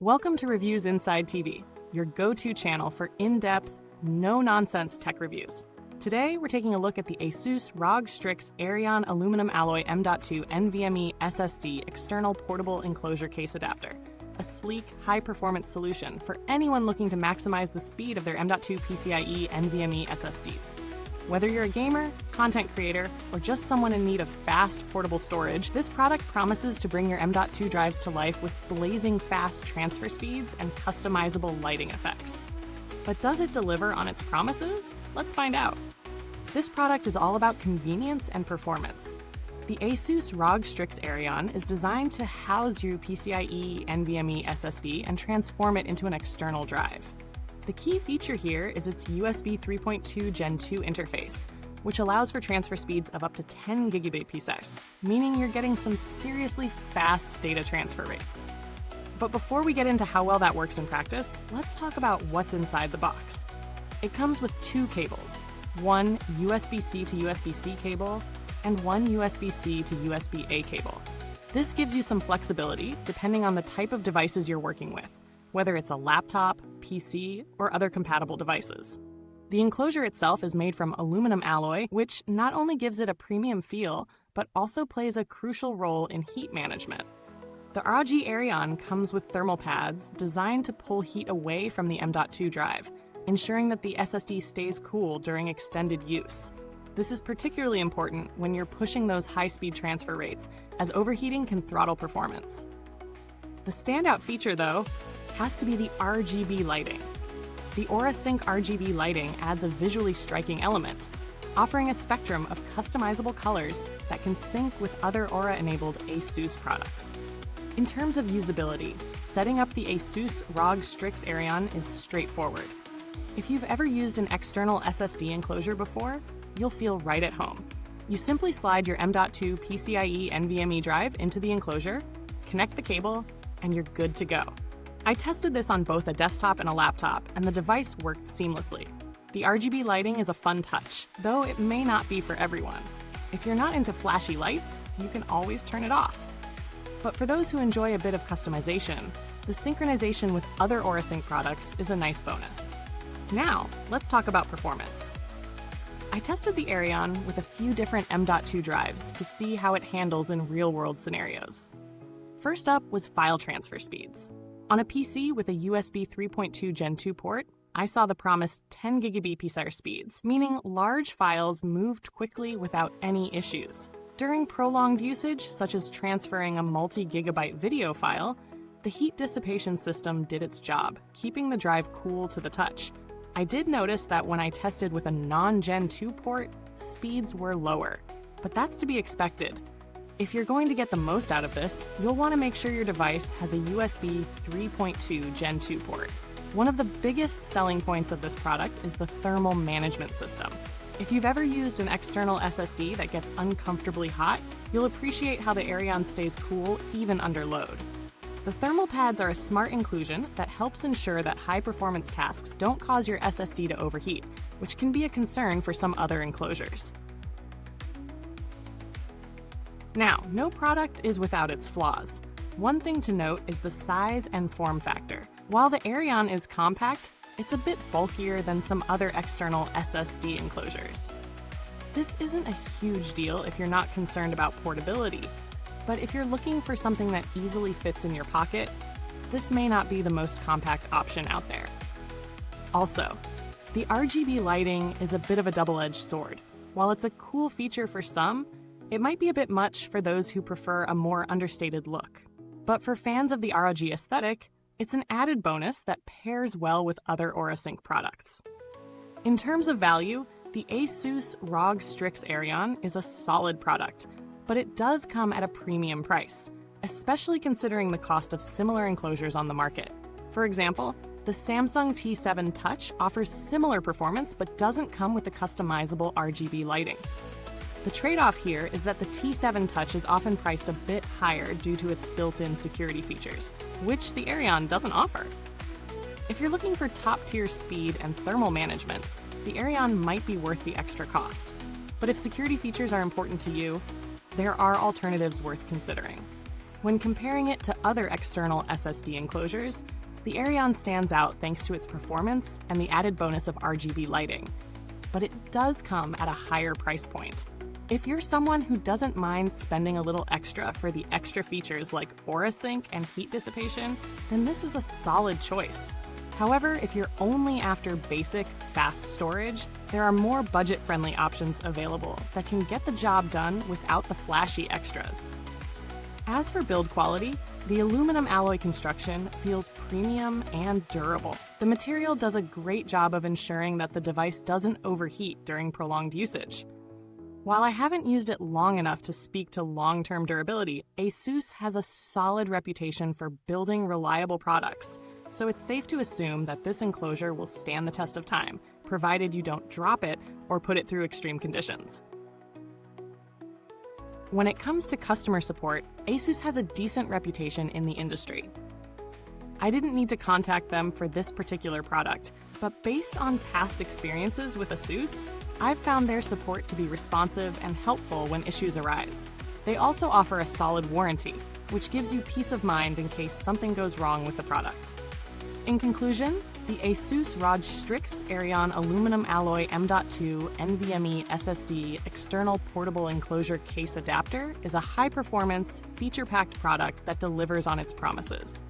Welcome to Reviewsinsidetv, your go-to channel for in-depth, no-nonsense tech reviews. Today, we're taking a look at the ASUS ROG STRIX Arion aluminum alloy M.2 NVMe SSD external portable enclosure case adapter, a sleek, high-performance solution for anyone looking to maximize the speed of their M.2 PCIe NVMe SSDs. Whether you're a gamer, content creator, or just someone in need of fast, portable storage, this product promises to bring your M.2 drives to life with blazing fast transfer speeds and customizable lighting effects. But does it deliver on its promises? Let's find out. This product is all about convenience and performance. The ASUS ROG STRIX Arion is designed to house your PCIe NVMe SSD and transform it into an external drive. The key feature here is its USB 3.2 Gen 2 interface, which allows for transfer speeds of up to 10 Gbps, meaning you're getting some seriously fast data transfer rates. But before we get into how well that works in practice, let's talk about what's inside the box. It comes with two cables, one USB-C to USB-C cable and one USB-C to USB-A cable. This gives you some flexibility depending on the type of devices you're working with, whether it's a laptop, PC, or other compatible devices. The enclosure itself is made from aluminum alloy, which not only gives it a premium feel, but also plays a crucial role in heat management. The ROG Arion comes with thermal pads designed to pull heat away from the M.2 drive, ensuring that the SSD stays cool during extended use. This is particularly important when you're pushing those high-speed transfer rates, as overheating can throttle performance. The standout feature, though, has to be the RGB lighting. The AuraSync RGB lighting adds a visually striking element, offering a spectrum of customizable colors that can sync with other Aura-enabled ASUS products. In terms of usability, setting up the ASUS ROG STRIX Arion is straightforward. If you've ever used an external SSD enclosure before, you'll feel right at home. You simply slide your M.2 PCIe NVMe drive into the enclosure, connect the cable, and you're good to go. I tested this on both a desktop and a laptop, and the device worked seamlessly. The RGB lighting is a fun touch, though it may not be for everyone. If you're not into flashy lights, you can always turn it off. But for those who enjoy a bit of customization, the synchronization with other AuraSync products is a nice bonus. Now, let's talk about performance. I tested the Arion with a few different M.2 drives to see how it handles in real-world scenarios. First up was file transfer speeds. On a PC with a USB 3.2 Gen 2 port, I saw the promised 10 Gbps speeds, meaning large files moved quickly without any issues. During prolonged usage, such as transferring a multi-gigabyte video file, the heat dissipation system did its job, keeping the drive cool to the touch. I did notice that when I tested with a non-Gen 2 port, speeds were lower, but that's to be expected. If you're going to get the most out of this, you'll want to make sure your device has a USB 3.2 Gen 2 port. One of the biggest selling points of this product is the thermal management system. If you've ever used an external SSD that gets uncomfortably hot, you'll appreciate how the Arion stays cool even under load. The thermal pads are a smart inclusion that helps ensure that high-performance tasks don't cause your SSD to overheat, which can be a concern for some other enclosures. Now, no product is without its flaws. One thing to note is the size and form factor. While the Arion is compact, it's a bit bulkier than some other external SSD enclosures. This isn't a huge deal if you're not concerned about portability, but if you're looking for something that easily fits in your pocket, this may not be the most compact option out there. Also, the RGB lighting is a bit of a double-edged sword. While it's a cool feature for some, it might be a bit much for those who prefer a more understated look. But for fans of the ROG aesthetic, it's an added bonus that pairs well with other AuraSync products. In terms of value, the ASUS ROG STRIX Arion is a solid product, but it does come at a premium price, especially considering the cost of similar enclosures on the market. For example, the Samsung T7 Touch offers similar performance but doesn't come with the customizable RGB lighting. The trade-off here is that the T7 Touch is often priced a bit higher due to its built-in security features, which the Arion doesn't offer. If you're looking for top-tier speed and thermal management, the Arion might be worth the extra cost. But if security features are important to you, there are alternatives worth considering. When comparing it to other external SSD enclosures, the Arion stands out thanks to its performance and the added bonus of RGB lighting. But it does come at a higher price point. If you're someone who doesn't mind spending a little extra for the extra features like Aura Sync and heat dissipation, then this is a solid choice. However, if you're only after basic, fast storage, there are more budget-friendly options available that can get the job done without the flashy extras. As for build quality, the aluminum alloy construction feels premium and durable. The material does a great job of ensuring that the device doesn't overheat during prolonged usage. While I haven't used it long enough to speak to long-term durability, ASUS has a solid reputation for building reliable products, so it's safe to assume that this enclosure will stand the test of time, provided you don't drop it or put it through extreme conditions. When it comes to customer support, ASUS has a decent reputation in the industry. I didn't need to contact them for this particular product, but based on past experiences with ASUS, I've found their support to be responsive and helpful when issues arise. They also offer a solid warranty, which gives you peace of mind in case something goes wrong with the product. In conclusion, the ASUS ROG STRIX Arion aluminum alloy M.2 NVMe SSD external portable enclosure case adapter is a high-performance, feature-packed product that delivers on its promises.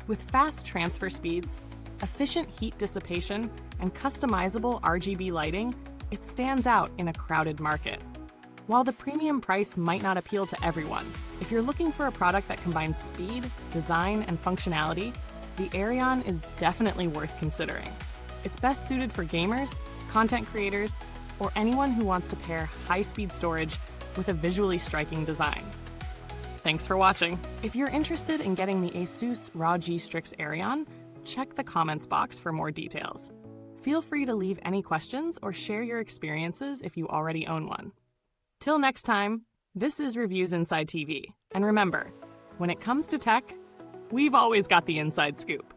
With fast transfer speeds, efficient heat dissipation, and customizable RGB lighting, it stands out in a crowded market. While the premium price might not appeal to everyone, if you're looking for a product that combines speed, design, and functionality, the Arion is definitely worth considering. It's best suited for gamers, content creators, or anyone who wants to pair high-speed storage with a visually striking design. Thanks for watching. If you're interested in getting the ASUS ROG STRIX Arion, check the comments box for more details. Feel free to leave any questions or share your experiences if you already own one. Till next time, this is Reviewsinside TV, and remember, when it comes to tech, we've always got the inside scoop.